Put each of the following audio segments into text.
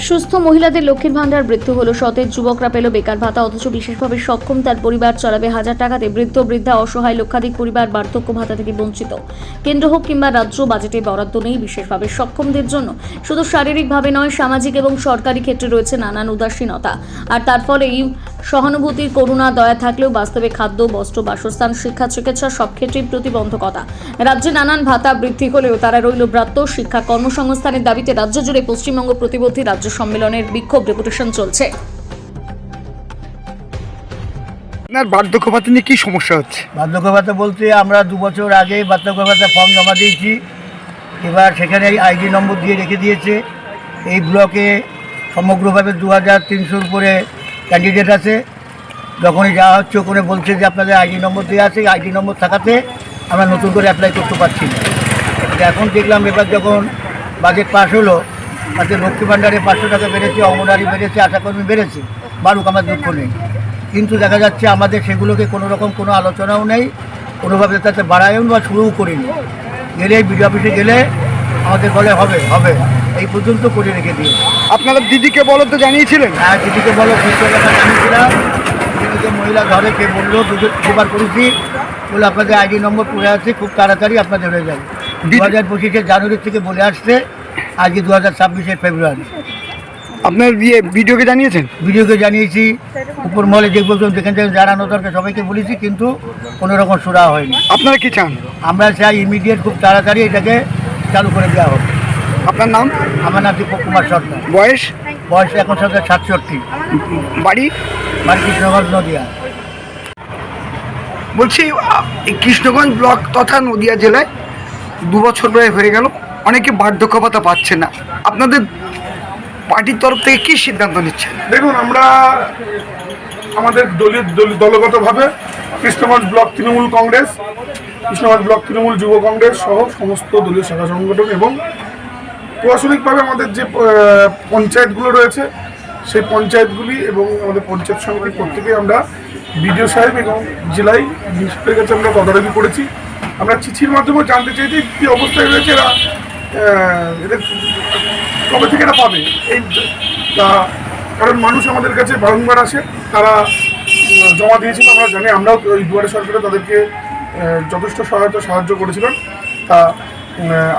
সুস্থ মহিলাদের লক্ষ্মীর ভান্ডার বৃদ্ধ হলো, সতেজ যুবকরা পেল বেকার ভাতা, অথচ বিশেষভাবে সক্ষম তার পরিবার চালাবে 1000 টাকাতে। বৃদ্ধ বৃদ্ধা অসহায় লক্ষাধিক পরিবার বার্ধক্য ভাতা থেকে বঞ্চিত। কেন্দ্র হোক কিংবা রাজ্য, বাজেটে বরাদ্দ নেই বিশেষভাবে সক্ষমদের জন্য। শুধু শারীরিকভাবে নয়, সামাজিক এবং সরকারি ক্ষেত্রে রয়েছে নানান উদাসীনতা। আর তার ফলেই সহানুভূতির, করুণা, দয়া থাকলেও বাস্তবে খাদ্য, বস্ত্র, বাসস্থান, শিক্ষা, চিকিৎসা সব ক্ষেত্রেই প্রতিবন্ধকতা। রাজ্যে নানান ভাতা বৃদ্ধি হলেও তারা রইল ব্রাত্য। শিক্ষা, কর্মসংস্থানের দাবিতে রাজ্য জুড়ে পশ্চিমবঙ্গ প্রতিবন্ধী রাজ্য সম্মেলনের বিক্ষোভ ডেপুটেশন চলছে। আপনার বার্ধক্য ভাতা নিয়ে কি সমস্যা হচ্ছে? বার্ধক্য ভাতা বলতে আমরা 2 বছর আগে বার্ধক্য ভাতা ফর্ম জমা দিয়েছি। এবার সেখানে আইডি নম্বর দিয়ে রেখে দিয়েছে। এই ব্লকে সমগ্রভাবে 2300 উপরে ক্যান্ডিডেট আছে। যখনই যাওয়া হচ্ছে ওখানে বলছে যে আপনাদের আইডি নম্বর দেওয়া আছে, আইডি নম্বর থাকাতে আমরা নতুন করে অ্যাপ্লাই করতে পারছি না। এখন দেখলাম এবার যখন বাজেট পাস হলো, তাতে লক্ষ্মী ভাণ্ডারে 500 টাকা বেড়েছে, অঙ্গনওয়াড়ি বেড়েছে, আশাকর্মী বেড়েছে, বাড়ুক, আমার দুঃখ নেই। কিন্তু দেখা যাচ্ছে আমাদের সেগুলোকে কোনো রকম কোনো আলোচনাও নেই, কোনোভাবে তাতে বাড়ায়ও বা শুরুও করিনি। গেলে বিডিও অফিসে গেলে আমাদের বলে হবে হবে, এই পর্যন্ত করে রেখে দিয়ে। আপনারা দিদিকে বলো তো জানিয়েছিলেন? হ্যাঁ, দিদিকে বলো, 500 টাকা জানিয়েছিলাম। দিদিকে মহিলা ঘরে কে বললো, দুবার করেছি, বলে আপনাদের আইডি নম্বর পড়ে আছে, খুব তাড়াতাড়ি আপনাদের হয়ে যাবে। 2025 জানুয়ারি থেকে বলে আসছে, আজকে 2026 ফেব্রুয়ারি। আপনার ভিডিওকে জানিয়েছেন? ভিডিওকে জানিয়েছি, উপর মহলে যে বলছেন যেখান থেকে জানানো দরকার সবাইকে বলেছি, কিন্তু কোনো রকম সুরা হয়নি। আপনারা কি চান? আমরা চাই ইমিডিয়েট খুব তাড়াতাড়ি এটাকে চালু করে দেওয়া হবে। আপনার নাম? আমার নাম দীপক কুমার সরকার। বয়স? বয়স এখন 67। বাড়ি? বাড়ি কৃষ্ণগঞ্জ, নদিয়া। বলছি এই কৃষ্ণগঞ্জ ব্লক তথা নদিয়া জেলায় 2 বছর প্রায় হয়ে গেল, অনেকে বার্ধক্য ভাতা পাচ্ছে না। আপনাদের পার্টির তরফ থেকে কী সিদ্ধান্ত নিচ্ছেন? দেখুন, আমরা আমাদের দলগতভাবে কৃষ্ণগঞ্জ ব্লক তৃণমূল কংগ্রেস, কৃষ্ণগঞ্জ ব্লক তৃণমূল যুব কংগ্রেস সহ সমস্ত দলীয় শাখা সংগঠন এবং প্রশাসনিকভাবে আমাদের যে পঞ্চায়েতগুলো রয়েছে সেই পঞ্চায়েতগুলি এবং আমাদের পঞ্চায়েত সমিতির প্রত্যেকেই আমরা বিডিও সাহেব এবং জেলায় মিনিস্টারের কাছে আমরা তদারকি করেছি। আমরা চিঠির মাধ্যমে জানতে চাই যে কী অবস্থায় রয়েছে এরা, এদের কবে থেকে এটা পাবে। এই কারণ মানুষ আমাদের কাছে বারংবার আসে, তারা জমা দিয়েছিল, আমরা জানি। আমরাও ওই দুয়ারে সরকারে তাদেরকে যথেষ্ট সাহায্য করেছিলাম। তা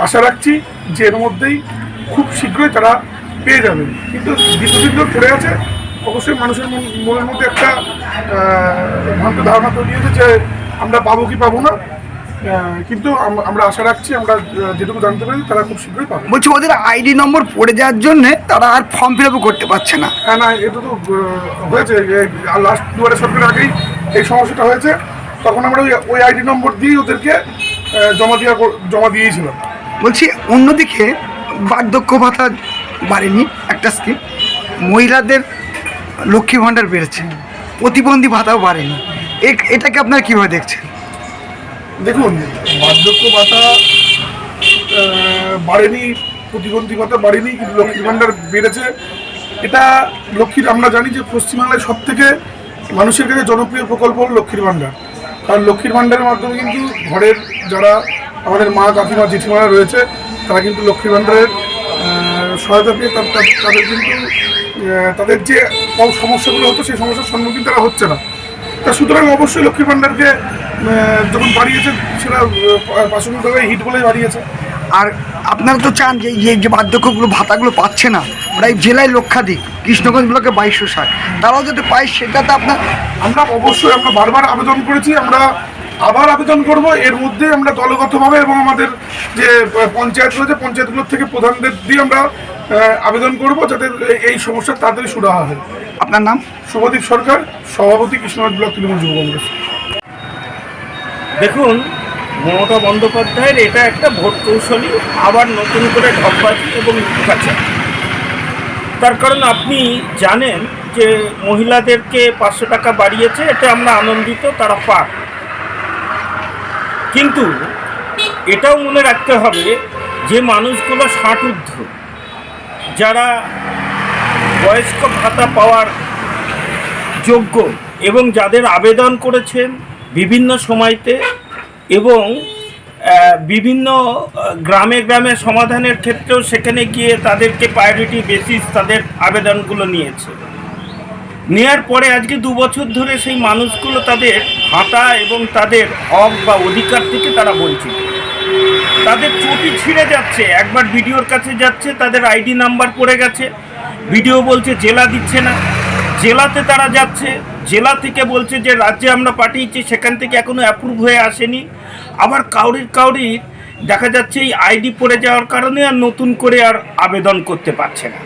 আশা রাখছি যে এর মধ্যেই খুব শীঘ্রই তারা পেয়ে যাবে। কিন্তু দীর্ঘদিন ধরে পড়ে আছে, অবশ্যই মানুষের মনের মধ্যে একটা ভ্রান্ত ধারণা তৈরি হয়েছে যে আমরা পাবো কি পাবো না। কিন্তু আমরা আশা রাখছি, আমরা যেটুকু জানতে পারি তারা খুব শীঘ্রই পাবে। বলছি ওদের আইডি নম্বর পড়ে যাওয়ার জন্যে তারা আর ফর্ম ফিল আপও করতে পারছে না। হ্যাঁ, না, এটা তো হয়েছে লাস্ট দুয়ারে সরকারের আগেই এই সমস্যাটা হয়েছে। তখন আমরা ওই আইডি নম্বর দিয়েই ওদেরকে জমা দিয়েছিলাম। বলছি অন্যদিকে বার্ধক্য ভাতা বাড়েনি, একটা স্কিম, মহিলাদের লক্ষ্মী ভাণ্ডার বেড়েছে, প্রতিবন্ধী ভাতাও বাড়েনি। এটাকে আপনারা কীভাবে দেখছেন? দেখুন, বার্ধক্য ভাতা বাড়েনি, প্রতিবন্ধী ভাতা বাড়েনি, কিন্তু লক্ষ্মীর ভাণ্ডার বেড়েছে। এটা আমরা জানি যে পশ্চিমবাংলায় সব থেকে মানুষের কাছে জনপ্রিয় প্রকল্প হল লক্ষ্মীর ভাণ্ডার। কারণ লক্ষ্মীর ভাণ্ডারের মাধ্যমে কিন্তু ঘরের যারা আমাদের মা, কাকিমা, জেঠিমারা রয়েছে, তারা কিন্তু লক্ষ্মীর ভাণ্ডারের সহায়তা পেয়ে তাদের কিন্তু তাদের যে সমস্যাগুলো হতো সেই সমস্যার সম্মুখীন তারা হচ্ছে না। তা সুতরাং অবশ্যই লক্ষ্মীর ভাণ্ডারকে যখন বাড়িয়েছে সেটা প্রাসঙ্গিকভাবে হিট বলেই বাড়িয়েছে। আর আপনারা তো চান যে যে বার্ধক্যগুলো ভাতাগুলো পাচ্ছে না, প্রায় জেলায় লক্ষাধিক, কৃষ্ণগঞ্জ ব্লকে 2260, তারাও যাতে পায় সেটাতে আমরা অবশ্যই আমরা বারবার আবেদন করেছি, আমরা আবার আবেদন করব। এর মধ্যে আমরা দলগতভাবে এবং আমাদের যে পঞ্চায়েত রয়েছে পঞ্চায়েতগুলোর থেকে প্রধানদের দিয়ে আমরা আবেদন করব যাতে এই সমস্যার তাড়াতাড়ি সুরাহা হয়। আপনার নাম? শুভদীপ সরকার, সভাপতি, কৃষ্ণগঞ্জ ব্লক তৃণমূল যুব কংগ্রেস। দেখুন, মমতা বন্দ্যোপাধ্যায়ের এটা একটা ভোট কৌশলী, আবার নতুন করে ঢপবাজি এবং লুটপাচার। তার কারণ আপনি জানেন যে মহিলাদেরকে 500 টাকা বাড়িয়েছে, এতে আমরা আনন্দিত, তারা পাক। কিন্তু এটাও মনে রাখতে হবে যে মানুষগুলো 60 ঊর্ধ্ব, যারা বয়স্ক ভাতা পাওয়ার যোগ্য এবং যাদের আবেদন করেছেন বিভিন্ন সময়তে এবং বিভিন্ন গ্রামে গ্রামে সমাধানের ক্ষেত্রেও সেখানে গিয়ে তাদেরকে প্রায়োরিটি বেসিস তাদের আবেদনগুলো নিয়েছে। নেওয়ার পরে আজকে 2 বছর ধরে সেই মানুষগুলো তাদের ভাতা এবং তাদের হক বা অধিকার থেকে তারা বঞ্চিত। তাদের চটি ছিঁড়ে যাচ্ছে, একবার বিডিওর কাছে যাচ্ছে, তাদের আইডি নাম্বার পড়ে গেছে, বিডিও বলছে জেলা দিচ্ছে না, জেলাতে তারা যাচ্ছে, জেলা থেকে বলছে যে রাজ্যে আমরা পাঠিয়েছি, সেখান থেকে এখনও অ্যাপ্রুভ হয়ে আসেনি। আবার কাউরির দেখা যাচ্ছে এই আইডি পড়ে যাওয়ার কারণে আর নতুন করে আর আবেদন করতে পারছে না।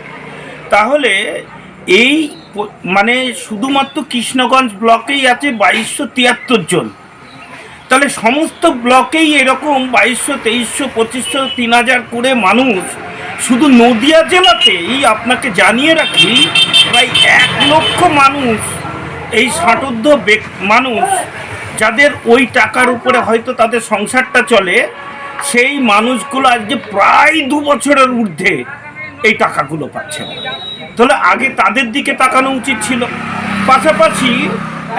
তাহলে এই মানে শুধুমাত্র কৃষ্ণগঞ্জ ব্লকেই আছে 2273 জন। তাহলে সমস্ত ব্লকেই এরকম 2200, 2300, 2500, 3000 করে মানুষ। শুধু নদিয়া জেলাতেই আপনাকে জানিয়ে রাখি প্রায় 1 লক্ষ মানুষ, এই ষাটোর্ধ্ব মানুষ যাদের ওই টাকার উপরে হয়তো তাদের সংসারটা চলে, সেই মানুষগুলো আজকে প্রায় 2 বছরের ঊর্ধ্বে এই টাকাগুলো পাচ্ছে না। তাহলে আগে তাদের দিকে তাকানো উচিত ছিল। পাশাপাশি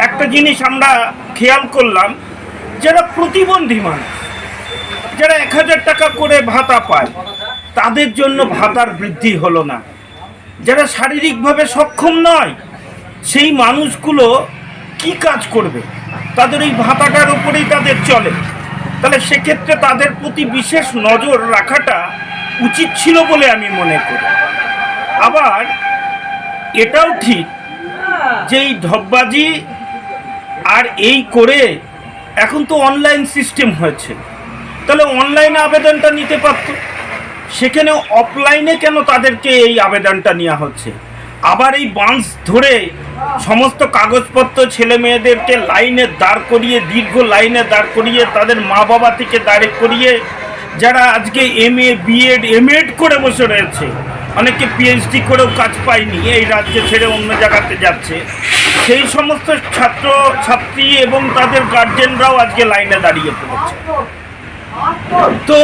একটা জিনিস আমরা খেয়াল করলাম, যারা প্রতিবন্ধী মানুষ, যারা 1000 টাকা করে ভাতা পায়, তাদের জন্য ভাতার বৃদ্ধি হলো না। যারা শারীরিকভাবে সক্ষম নয়, সেই মানুষগুলো কি কাজ করবে? তাদের এই ভাতাটার উপরেই তাদের চলে। তাহলে সেক্ষেত্রে তাদের প্রতি বিশেষ নজর রাখাটা উচিত ছিল বলে আমি মনে করি। আবার এটাও ঠিক যে এই ঢপবাজি আর এই করে এখন তো অনলাইন সিস্টেম হয়েছে, তাহলে অনলাইনে আবেদনটা নিতে পারত, সেখানে অফলাইনে কেন তাদেরকে এই আবেদনটা নেওয়া হচ্ছে? আবার এই বাঁশ ধরে সমস্ত কাগজপত্র ছেলে মেয়েদেরকে লাইনে দাঁড় করিয়ে, দীর্ঘ লাইনে দাঁড় করিয়ে, তাদের মা বাবা থেকে দাঁড় করিয়ে, যারা আজকে MA, BEd, MEd করে বসে রয়েছে, অনেকে PhD করেও কাজ পায়নি, এই রাজ্য ছেড়ে অন্য জায়গাতে যাচ্ছে, সেই সমস্ত ছাত্র ছাত্রী এবং তাদের গার্জেনরাও আজকে লাইনে দাঁড়িয়ে পড়েছে। তো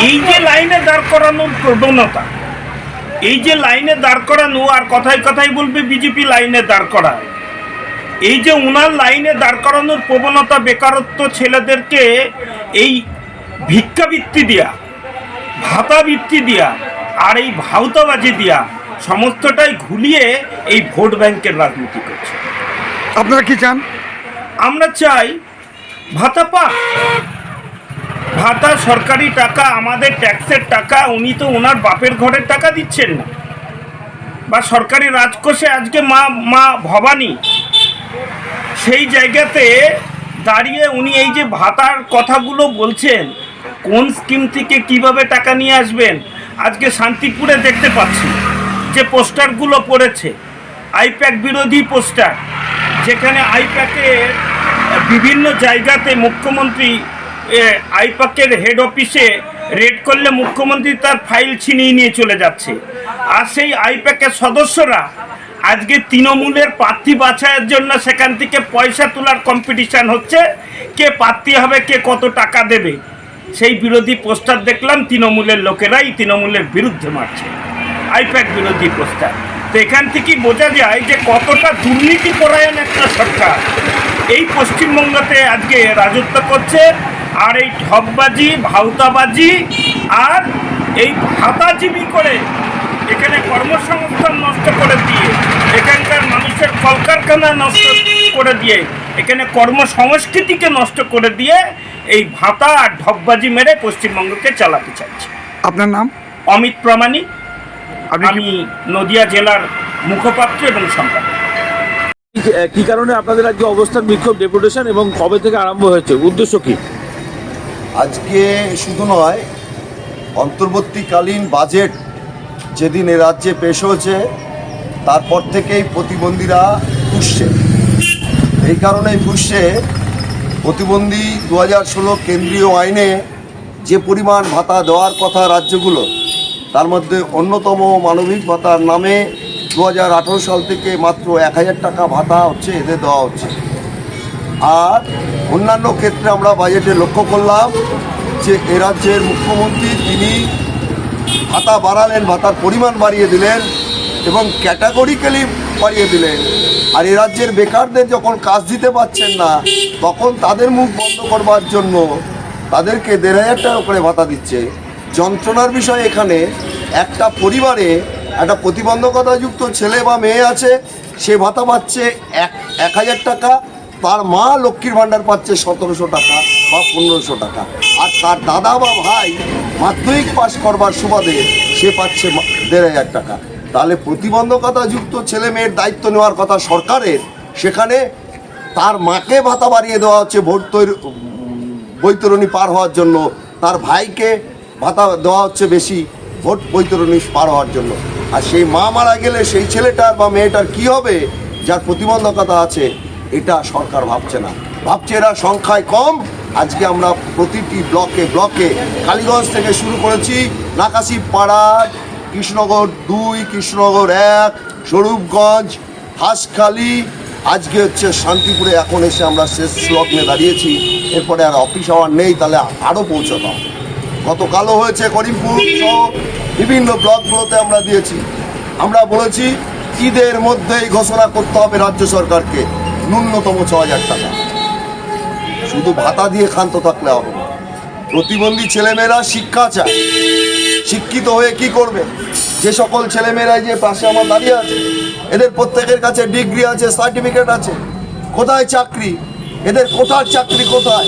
এই যে লাইনে দাঁড় করানোর প্রবণতা, এই যে লাইনে দাঁড় করানো, আর কথায় কথায় বলবে বিজেপি লাইনে দাঁড় করা, এই যে উনার লাইনে দাঁড় করানোর প্রবণতা, বেকারত্ব ছেলেদেরকে এই ভিক্ষাবৃত্তি দেয়া, ভাতা বৃত্তি দেয়া আর এই ভাউতাবাজি দেয়া, সমস্তটাই ঘুলিয়ে এই ভোট ব্যাংকের রাজনীতি করছে। আপনারা কি চান? আমরা চাই ভাতা পাক, ভাতা সরকারি টাকা, আমাদের ট্যাক্সের টাকা, উনি তো ওনার বাপের ঘরের টাকা দিচ্ছেন না, বা সরকারি রাজকোষে আজকে মা ভবানী, সেই জায়গাতে দাঁড়িয়ে উনি এই যে ভাতার কথাগুলো বলছেন, কোন স্কিম থেকে কিভাবে টাকা নিয়ে আসবেন। আজকে শান্তিপুরে দেখতে পাচ্ছি যে পোস্টারগুলো পড়েছে, আইপ্যাক বিরোধী পোস্টার, যেখানে আইপ্যাকের বিভিন্ন জায়গাতে মুখ্যমন্ত্রী আইপ্যাকের হেড অফিসে রেড করলে মুখ্যমন্ত্রী তার ফাইল ছিনিয়ে নিয়ে চলে যাচ্ছে। আর সেই আইপ্যাকের সদস্যরা আজকে তৃণমূলের প্রার্থী বাছাইয়ের জন্য সেখান থেকে পয়সা তোলার কম্পিটিশান হচ্ছে, কে প্রার্থী হবে, কে কত টাকা দেবে। সেই বিরোধী পোস্টার দেখলাম, তৃণমূলের লোকেরাই তৃণমূলের বিরুদ্ধে মারছে, আইপ্যাক বিরোধী পোস্টার। তো এখান থেকেই বোঝা যায় যে কতটা দুর্নীতিপরায়ণ একটা সরকার এই পশ্চিমবঙ্গতে আজকে রাজত্ব করছে। আর এই ঠকবাজি, ভাউতাবাজি আর এই ভাতাজীবী করে এখানে কর্মসংস্থান নষ্ট করে দিয়ে, এখানকার মানুষের কলকারখানা নষ্ট করে দিয়ে, এখানে কর্মসংস্কৃতিকে নষ্ট করে দিয়ে এই ভাতা আর ঢপবাজি মেরে পশ্চিমবঙ্গকে চালাতে চাইছে। আপনার নাম? অমিত প্রামাণিক, আপনি আমি নদিয়া জেলার মুখপাত্র এবং সম্পাদক। কি কারণে আপনাদের আজকে অবস্থান, বিক্ষোভ, ডেপুটেশন এবং কবে থেকে আরম্ভ হয়েছে, উদ্দেশ্য কি? আজকে শুধু নয়, অন্তর্বর্তীকালীন বাজেট যেদিন এ রাজ্যে পেশ হয়েছে তারপর থেকেই প্রতিবন্ধীরা ফুঁসছে। এই কারণেই ফুঁসছে, প্রতিবন্ধী 2016 কেন্দ্রীয় আইনে যে পরিমাণ ভাতা দেওয়ার কথা রাজ্যগুলো, তার মধ্যে অন্যতম মানবিক ভাতার নামে 2018 সাল থেকে মাত্র 1000 টাকা ভাতা হচ্ছে এদের দেওয়া হচ্ছে। আর অন্যান্য ক্ষেত্রে আমরা বাজেটে লক্ষ্য করলাম যে এ রাজ্যের মুখ্যমন্ত্রী তিনি ভাতা বাড়ালেন, ভাতার পরিমাণ বাড়িয়ে দিলেন এবং ক্যাটাগরিক্যালি বাড়িয়ে দিলেন। আর এ রাজ্যের বেকারদের যখন কাজ দিতে পারছেন না, তখন তাদের মুখ বন্ধ করবার জন্য তাদেরকে 1,500 টাকা করে ভাতা দিচ্ছে। যন্ত্রণার বিষয় এখানে একটা পরিবারে একটা প্রতিবন্ধকতাযুক্ত ছেলে বা মেয়ে আছে, সে ভাতা পাচ্ছে 1,000 টাকা, তার মা লক্ষ্মীর ভাণ্ডার পাচ্ছে 1700 টাকা বা 1500 টাকা, আর তার দাদা বা ভাই মাধ্যমিক পাশ করবার সুবাদে সে পাচ্ছে 1,500 টাকা। তাহলে প্রতিবন্ধকতাযুক্ত ছেলে মেয়ের দায়িত্ব নেওয়ার কথা সরকারের, সেখানে তার মাকে ভাতা বাড়িয়ে দেওয়া হচ্ছে বৈতরণী পার হওয়ার জন্য, তার ভাইকে ভাতা দেওয়া হচ্ছে বেশি বৈতরণী পার হওয়ার জন্য। আর সেই মা মারা গেলে সেই ছেলেটার বা মেয়েটার কি হবে যার প্রতিবন্ধকতা আছে, এটা সরকার ভাবছে না। ভাবছে এরা সংখ্যায় কম। আজকে আমরা প্রতিটি ব্লকে ব্লকে কালীগঞ্জ থেকে শুরু করেছি, নাকাশি পাড়া, কৃষ্ণনগর 2, কৃষ্ণনগর 1, স্বরূপগঞ্জ, হাঁসখালি, আজকে হচ্ছে শান্তিপুরে এখন এসে আমরা শেষ লগ্নে দাঁড়িয়েছি। এরপরে আর অফিস আওয়ার নেই, তাহলে আরও পৌঁছতাম। গতকালও হয়েছে করিমপুর সহ বিভিন্ন ব্লকগুলোতে আমরা দিয়েছি। আমরা বলেছি ঈদের মধ্যেই ঘোষণা করতে হবে রাজ্য সরকারকে ন্যূনতম 6,000 টাকা। শুধু ভাতা দিয়ে ক্ষান্ত থাকলে হবে না। প্রতিবন্ধী ছেলেমেয়েরা শিক্ষা চায়, শিক্ষিত হয়ে কি করবে? যে সকল ছেলেমেয়েরা যে পাশে আমার দাঁড়িয়ে আছে, এদের প্রত্যেকের কাছে ডিগ্রি আছে, সার্টিফিকেট আছে, কোথায় চাকরি? এদের কোথার চাকরি কোথায়?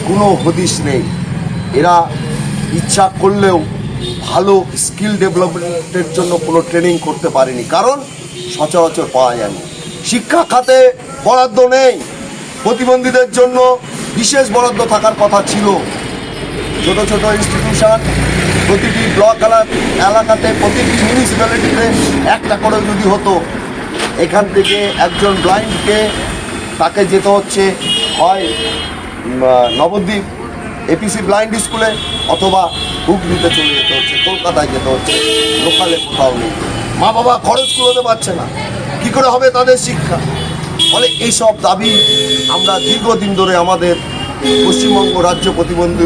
কোনো হদিশ নেই। এরা ইচ্ছা করলেও ভালো স্কিল ডেভেলপমেন্টের জন্য কোনো ট্রেনিং করতে পারেনি, কারণ সচরাচর পাওয়া যায়নি। শিক্ষা খাতে বরাদ্দ নেই। প্রতিবন্ধীদের জন্য বিশেষ বরাদ্দ থাকার কথা ছিল। ছোট ছোট ইনস্টিটিউশন প্রতিটি ব্লক এলাকাতে, প্রতিটি মিউনিসিপ্যালিটিতে একটা করে যদি হতো, এখান থেকে একজন ব্লাইন্ডকে তাকে যেতে হচ্ছে হয় নবদ্বীপ এপিসি ব্লাইন্ড স্কুলে, অথবা হুগলিতে চলে যেতে হচ্ছে, কলকাতায় যেতে হচ্ছে, লোকালে কোথাও নেই। মা বাবা খরচ করতে পারছে না, কী করে হবে তাদের শিক্ষা? ফলে এইসব দাবি আমরা দীর্ঘদিন ধরে আমাদের পশ্চিমবঙ্গ রাজ্য প্রতিবন্ধী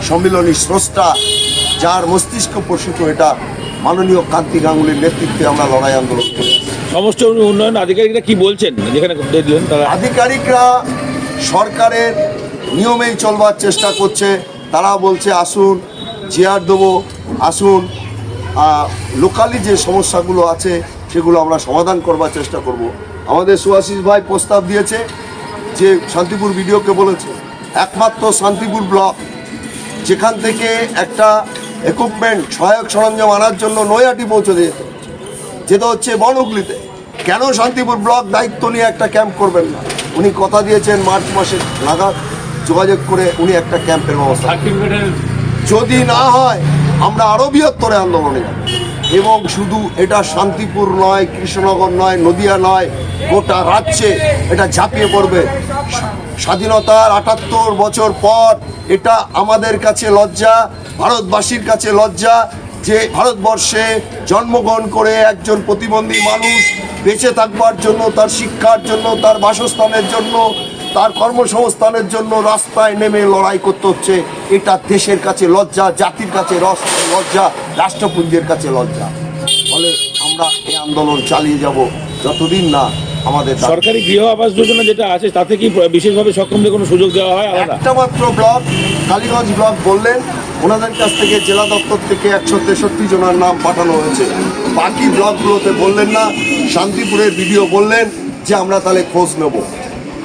সম্মিলনী স্রষ্টা, যার মস্তিষ্ক প্রসূত, এটা মাননীয় কান্তি গাঙ্গুলির নেতৃত্বে আমরা লড়াই আন্দোলন করি। সমষ্টি উন্নয়ন আধিকারিকরা কি বলছেন যেখানে দিলেন তারা? আধিকারিকরা সরকারের নিয়মেই চলবার চেষ্টা করছে। তারা বলছে আসুন, চেয়ার দেবো, আসুন, লোকালি যে সমস্যাগুলো আছে সেগুলো আমরা সমাধান করবার চেষ্টা করব। আমাদের সুভাষিস ভাই প্রস্তাব দিয়েছে যে শান্তিপুর বিডিওকে বলেছে একমাত্র শান্তিপুর ব্লক যেখান থেকে একটা ইকুইপমেন্ট সহায়ক সরঞ্জাম আনার জন্য নৈহাটি পৌঁছে যেতে হচ্ছে বনহুগলিতে। কেন শান্তিপুর ব্লক দায়িত্ব নিয়ে একটা ক্যাম্প করবেন না? উনি কথা দিয়েছেন মার্চ মাসে নাগাদ যোগাযোগ করে উনি একটা ক্যাম্পের ব্যবস্থা। যদি না হয় আমরা আরও বৃহত্তর আন্দোলনে যাব, এবং শুধু এটা শান্তিপুর নয়, কৃষ্ণনগর নয়, নদিয়া নয়, গোটা রাজ্যে এটা ঝাঁপিয়ে পড়বে। স্বাধীনতার ৭৮ বছর পর এটা আমাদের কাছে লজ্জা, ভারতবাসীর কাছে লজ্জা যে ভারতবর্ষে জন্মগ্রহণ করে একজন প্রতিবন্ধী মানুষ বেঁচে থাকবার জন্য, তার শিক্ষার জন্য, তার বাসস্থানের জন্য, তার কর্মসংস্থানের জন্য রাস্তায় নেমে লড়াই করতে হচ্ছে। এটা দেশের কাছে লজ্জা, জাতির কাছে লজ্জা, রাষ্ট্রপুঞ্জের কাছে লজ্জা। ফলে আমরা এই আন্দোলন চালিয়ে যাব যতদিন না আমাদের সরকারি গৃহ আবাস যোজনা যেটা আছে তাতে কি বিশেষভাবে সক্ষমদের কোনো সুযোগ দেওয়া হয়? একটা মাত্র ব্লক কালীগঞ্জ ব্লক বললেন, ওনাদের কাছ থেকে জেলা দপ্তর থেকে 163 জনের নাম পাঠানো হয়েছে। বাকি ব্লকগুলোতে বললেন না। শান্তিপুরের বিডিও বললেন যে আমরা তাহলে খোঁজ নেব।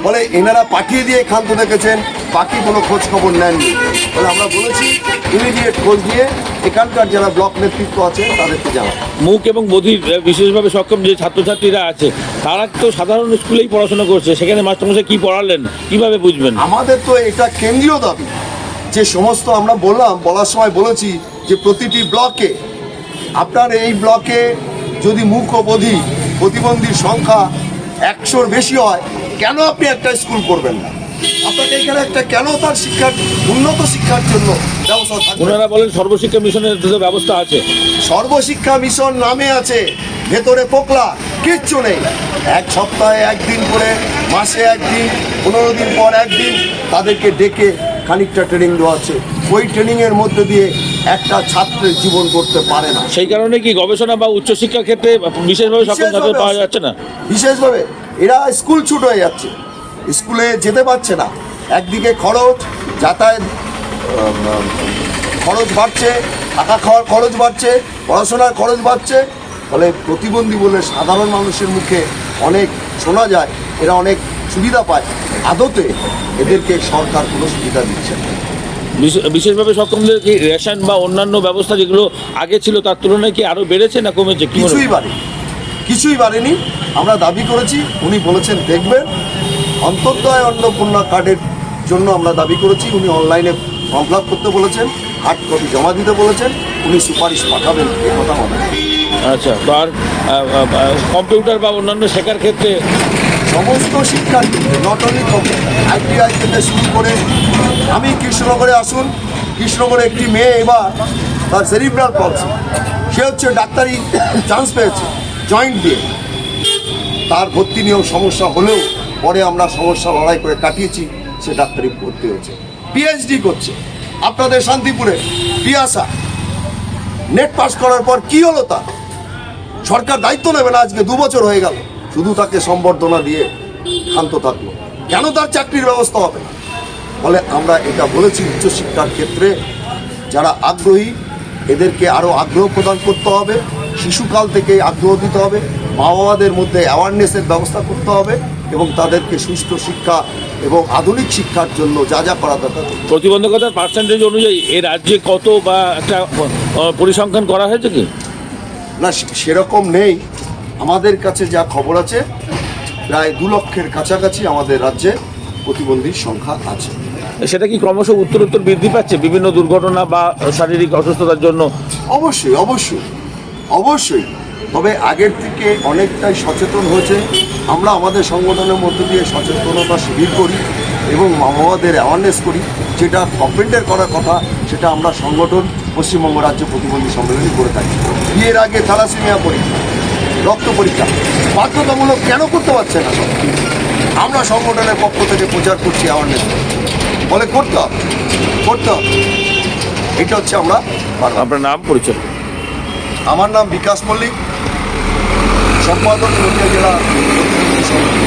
ফলে এনারা পাঠিয়ে দিয়ে ক্ষান্ত দেখেছেন, বাকি কোনো খোঁজ খবর নেননি। ফলে আমরা বলেছি ইমিডিয়েট খোঁজ নিয়ে এখানকার যারা ব্লক নেতৃত্ব আছে তাদেরকে জানাবো। মুখ এবং বধির বিশেষভাবে সক্ষম যে ছাত্রছাত্রীরা আছে তারা তো সাধারণ স্কুলেই পড়াশোনা করছে, সেখানে মাস্টারমশাই কী পড়ালেন কীভাবে বুঝবেন? আমাদের তো এটা কেন্দ্রীয় দাবি যে সমস্ত আমরা বলার সময় বলেছি যে প্রতিটি ব্লকে, আপনার এই ব্লকে যদি মুখ ও বধির প্রতিবন্ধীর সংখ্যা 100-র বেশি হয়, কেন আপনি একটা স্কুল করবেন না? আপনাকে এখানে একটা কেন তার শিক্ষার উন্নত শিক্ষার জন্য ব্যবস্থা থাকবে? ওনারা বলেন সর্বশিক্ষা মিশনের ব্যবস্থা আছে। সর্বশিক্ষা মিশন নামে আছে, ভেতরে পোকলা, কিচ্ছু নেই। এক সপ্তাহে একদিন করে, মাসে একদিন, 15 দিন পর একদিন তাদেরকে ডেকে খানিকটা ট্রেনিং দেওয়া আছে। ওই ট্রেনিংয়ের মধ্যে দিয়ে একটা ছাত্রের জীবন করতে পারে না। সেই কারণে কি গবেষণা বা উচ্চশিক্ষার ক্ষেত্রে বিশেষভাবে সক্ষম ছাত্র পাওয়া যাচ্ছে না? বিশেষভাবে এরা স্কুল ছুট হয়ে যাচ্ছে, স্কুলে যেতে পারছে না। একদিকে খরচ, যাতায়াত খরচ বাড়ছে, থাকা খাওয়ার খরচ বাড়ছে, পড়াশোনার খরচ বাড়ছে। ফলে প্রতিবন্ধী বলে সাধারণ মানুষের মুখে অনেক শোনা যায়, এরা অনেক সুবিধা পায়, আদতে এদেরকে সরকার কোনো সুবিধা দিচ্ছে না। বিশেষভাবে সক্ষমদের কি রেশন বা অন্যান্য ব্যবস্থা যেগুলো আগে ছিল তার তুলনায় কি আরো বেড়েছে না কমেছে? কি মনে হয়? কিছুই বাড়েনি। আমরা দাবি করেছি, উনি বলেছেন দেখবেন। অন্তর্দয় অন্নপূর্ণা কার্ডের জন্য আমরা দাবি করেছি, উনি অনলাইনে ফর্ম ফিল আপ করতে বলেছেন, হার্ড কপি জমা দিতে বলেছেন, উনি সুপারিশ পাঠাবেন, এই কথা মনে হয়। আচ্ছা, তো আর কম্পিউটার বা অন্যান্য শেখার ক্ষেত্রে সমস্ত শিক্ষার্থী, নট অনলি কম্পিউটার, ITI থেকে শুরু করে, আমি কৃষ্ণনগরে আসুন, কৃষ্ণনগরে একটি মেয়ে এবার তার সেরিব্রাল পলসি, সে হচ্ছে ডাক্তারি চান্স পেয়েছে জয়েন্ট দিয়ে, তার ভর্তি নিয়েও সমস্যা হলেও পরে আমরা সমস্যা লড়াই করে কাটিয়েছি, সে ডাক্তারি ভর্তি হয়েছে, PhD করছে আপনাদের শান্তিপুরে। পিয়াসা নেট পাস করার পর কি হলো তার? সরকার দায়িত্ব নেবে না, আজকে 2 বছর হয়ে গেল, শুধু তাকে সম্বর্ধনা দিয়ে ক্ষান্ত থাকলো। কেন তার চাকরির ব্যবস্থা হবে না? ফলে আমরা এটা বলেছি, উচ্চশিক্ষার ক্ষেত্রে যারা আগ্রহী এদেরকে আরও আগ্রহ প্রদান করতে হবে, শিশুকাল থেকেই আগ্রহ দিতে হবে, মা বাবাদের মধ্যে অ্যাওয়ারনেসের ব্যবস্থা করতে হবে এবং তাদেরকে সুষ্ঠু শিক্ষা এবং আধুনিক শিক্ষার জন্য যা যা করা দরকার। প্রতিবন্ধকতার পার্সেন্টেজ অনুযায়ী এ রাজ্যে কত বা একটা পরিসংখ্যান করা হয়েছে কি? না, সেরকম নেই। আমাদের কাছে যা খবর আছে, প্রায় 2 লক্ষের কাছাকাছি আমাদের রাজ্যে প্রতিবন্ধীর সংখ্যা আছে। সেটা কি ক্রমশ উত্তরোত্তর বৃদ্ধি পাচ্ছে বিভিন্ন দুর্ঘটনা বা শারীরিক অসুস্থতার জন্য? অবশ্যই অবশ্যই অবশ্যই, তবে আগের থেকে অনেকটাই সচেতন হয়েছে। আমরা আমাদের সংগঠনের মধ্যে দিয়ে সচেতনতা শিবির করি এবং মা বাবাদের অ্যাওয়ারনেস করি। যেটা গভর্নমেন্টের করার কথা সেটা আমরা সংগঠন পশ্চিমবঙ্গ রাজ্য প্রতিবন্ধী সম্মেলনী করে থাকি। বিয়ের আগে থ্যালাসেমিয়া পরীক্ষা, রক্ত পরীক্ষা বাধ্যতামূলক কেন করতে পারছে না সব? আমরা সংগঠনের পক্ষ থেকে প্রচার করছি, অ্যাওয়ারনেস বলে করতে হবে, করতে হবে। এটা হচ্ছে আমরা। আপনার নাম, পরিচয়? আমার নাম বিকাশ মল্লিক, সম্পাদক নদীয়া জেলা প্রতিনিধি সংগঠন।